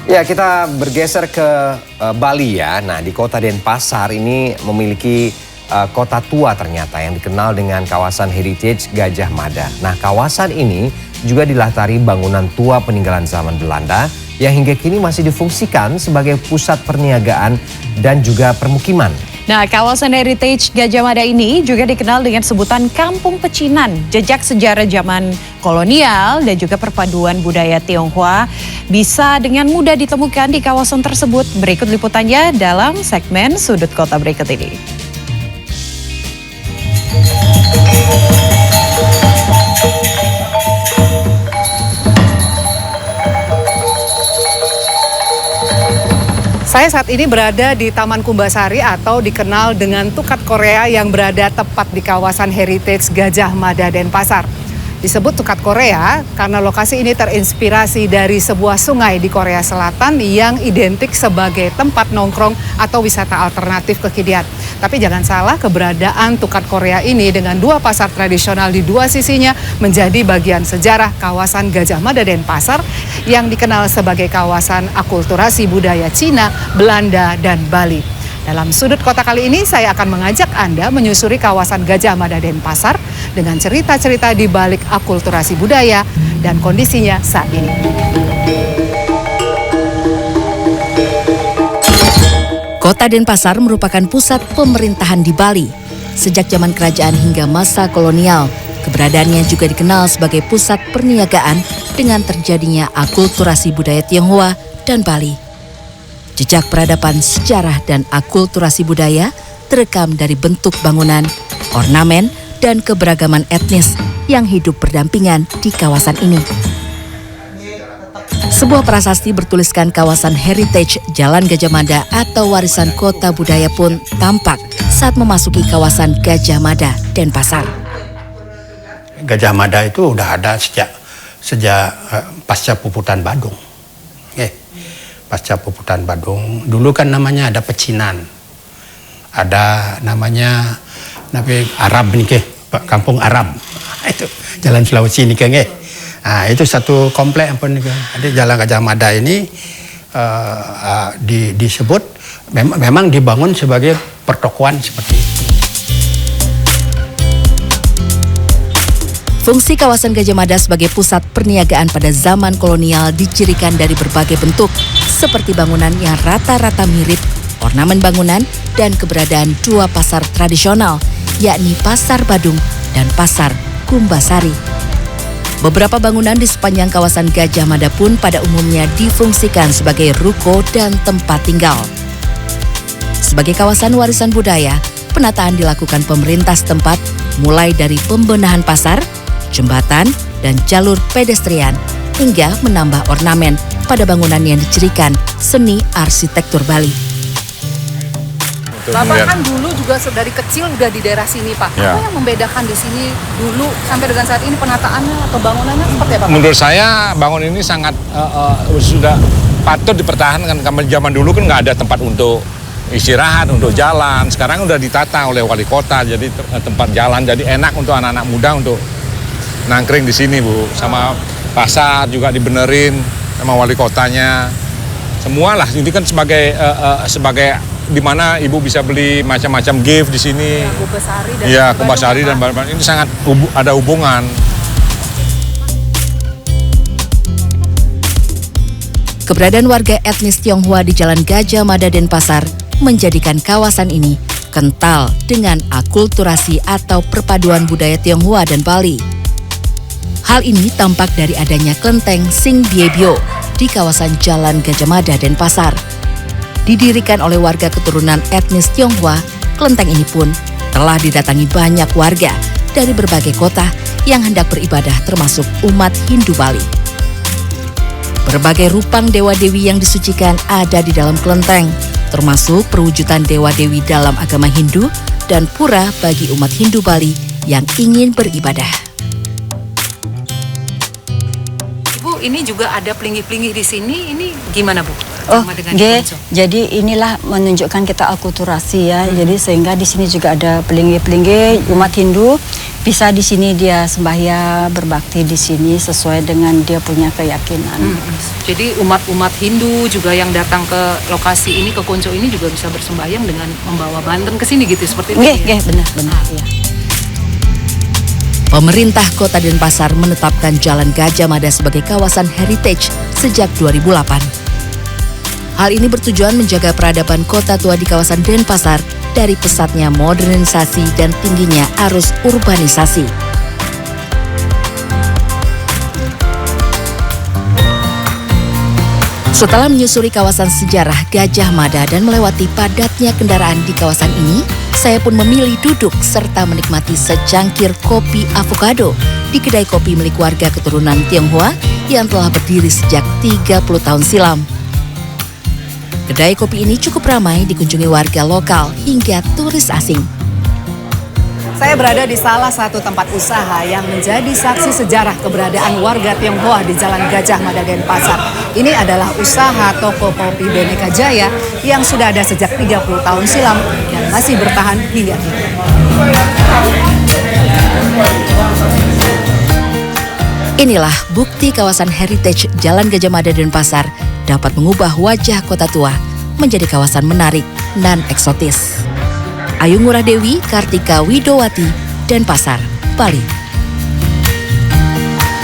Ya, kita bergeser ke Bali ya. Nah, di kota Denpasar ini memiliki kota tua ternyata yang dikenal dengan kawasan heritage Gajah Mada. Nah, kawasan ini juga dilatari bangunan tua peninggalan zaman Belanda yang hingga kini masih difungsikan sebagai pusat perniagaan dan juga permukiman. Nah, kawasan heritage Gajah Mada ini juga dikenal dengan sebutan Kampung Pecinan. Jejak sejarah zaman kolonial dan juga perpaduan budaya Tionghoa bisa dengan mudah ditemukan di kawasan tersebut. Berikut liputannya dalam segmen Sudut Kota berikut ini. Saya saat ini berada di Taman Kumbasari atau dikenal dengan Tukat Korea yang berada tepat di kawasan heritage Gajah Mada Denpasar. Disebut Tukat Korea karena lokasi ini terinspirasi dari sebuah sungai di Korea Selatan yang identik sebagai tempat nongkrong atau wisata alternatif kekinian. Tapi jangan salah, keberadaan Tukat Korea ini dengan dua pasar tradisional di dua sisinya menjadi bagian sejarah kawasan Gajah Mada Denpasar yang dikenal sebagai kawasan akulturasi budaya Cina, Belanda, dan Bali. Dalam Sudut Kota kali ini saya akan mengajak Anda menyusuri kawasan Gajah Mada Denpasar dengan cerita-cerita di balik akulturasi budaya dan kondisinya saat ini. Kota Denpasar merupakan pusat pemerintahan di Bali. Sejak zaman kerajaan hingga masa kolonial, keberadaannya juga dikenal sebagai pusat perniagaan dengan terjadinya akulturasi budaya Tionghoa dan Bali. Jejak peradaban, sejarah, dan akulturasi budaya terekam dari bentuk bangunan, ornamen, dan keberagaman etnis yang hidup berdampingan di kawasan ini. Sebuah prasasti bertuliskan kawasan heritage Jalan Gajah Mada atau warisan kota budaya pun tampak saat memasuki kawasan Gajah Mada Denpasar. Gajah Mada itu udah ada sejak pasca puputan Badung. Pasca puputan Badung, dulu kan namanya ada Pecinan, ada namanya Arab nih Kampung Arab, itu Jalan Sulawesi nih Nah, itu satu komplek apa nih Ada Jalan Gajah Mada ini disebut memang dibangun sebagai pertokoan seperti itu. Fungsi kawasan Gajah Mada sebagai pusat perniagaan pada zaman kolonial dicirikan dari berbagai bentuk, seperti bangunan yang rata-rata mirip, ornamen bangunan, dan keberadaan dua pasar tradisional, yakni Pasar Badung dan Pasar Kumbasari. Beberapa bangunan di sepanjang kawasan Gajah Mada pun pada umumnya difungsikan sebagai ruko dan tempat tinggal. Sebagai kawasan warisan budaya, penataan dilakukan pemerintah setempat mulai dari pembenahan pasar, jembatan, dan jalur pedestrian, hingga menambah ornamen pada bangunan yang dicirikan seni arsitektur Bali. Bapak kan dulu juga dari kecil udah di daerah sini, Pak. Ya. Apa yang membedakan di sini dulu sampai dengan saat ini, penataannya atau bangunannya seperti apa, Pak? Menurut saya bangun ini sangat sudah patut dipertahankan. Karena zaman dulu kan nggak ada tempat untuk istirahat, untuk jalan. Sekarang udah ditata oleh wali kota, jadi tempat jalan, jadi enak untuk anak-anak muda untuk nangkring di sini, Bu. Sama pasar juga dibenerin sama wali kotanya. Semualah ini kan sebagai di mana ibu bisa beli macam-macam gift di sini. Ya, Kumbasari dan barang-barang ini sangat ada hubungan. Keberadaan warga etnis Tionghoa di Jalan Gajah Mada Denpasar menjadikan kawasan ini kental dengan akulturasi atau perpaduan budaya Tionghoa dan Bali. Hal ini tampak dari adanya kelenteng Sing Biebyo di kawasan Jalan Gajah Mada Denpasar. Didirikan oleh warga keturunan etnis Tionghoa, kelenteng ini pun telah didatangi banyak warga dari berbagai kota yang hendak beribadah termasuk umat Hindu Bali. Berbagai rupang dewa-dewi yang disucikan ada di dalam kelenteng, termasuk perwujudan dewa-dewi dalam agama Hindu dan pura bagi umat Hindu Bali yang ingin beribadah. ini juga ada pelingi-pelingi di sini. Ini gimana Bu? Oh, Sama dengan di Konco? jadi inilah menunjukkan kita akulturasi ya. Jadi sehingga di sini juga ada pelingi-pelingi umat Hindu bisa di sini dia sembahyang berbakti di sini sesuai dengan dia punya keyakinan. Jadi umat-umat Hindu juga yang datang ke lokasi ini, ke Konco ini juga bisa bersembahyang dengan membawa banten ke sini gitu seperti itu. Nggih, benar ya. Pemerintah Kota Denpasar menetapkan Jalan Gajah Mada sebagai kawasan heritage sejak 2008. Hal ini bertujuan menjaga peradaban kota tua di kawasan Denpasar dari pesatnya modernisasi dan tingginya arus urbanisasi. Setelah menyusuri kawasan sejarah Gajah Mada dan melewati padatnya kendaraan di kawasan ini, saya pun memilih duduk serta menikmati secangkir kopi avocado di kedai kopi milik warga keturunan Tionghoa yang telah berdiri sejak 30 tahun silam. Kedai kopi ini cukup ramai dikunjungi warga lokal hingga turis asing. Saya berada di salah satu tempat usaha yang menjadi saksi sejarah keberadaan warga Tionghoa di Jalan Gajah Mada Denpasar. Ini adalah usaha toko kopi Bhinneka Jaya yang sudah ada sejak 30 tahun silam dan masih bertahan hingga kini. Inilah bukti kawasan heritage Jalan Gajah Mada Denpasar dapat mengubah wajah kota tua menjadi kawasan menarik dan eksotis. Ayu Ngurah Dewi, Kartika Widowati, Denpasar, Bali.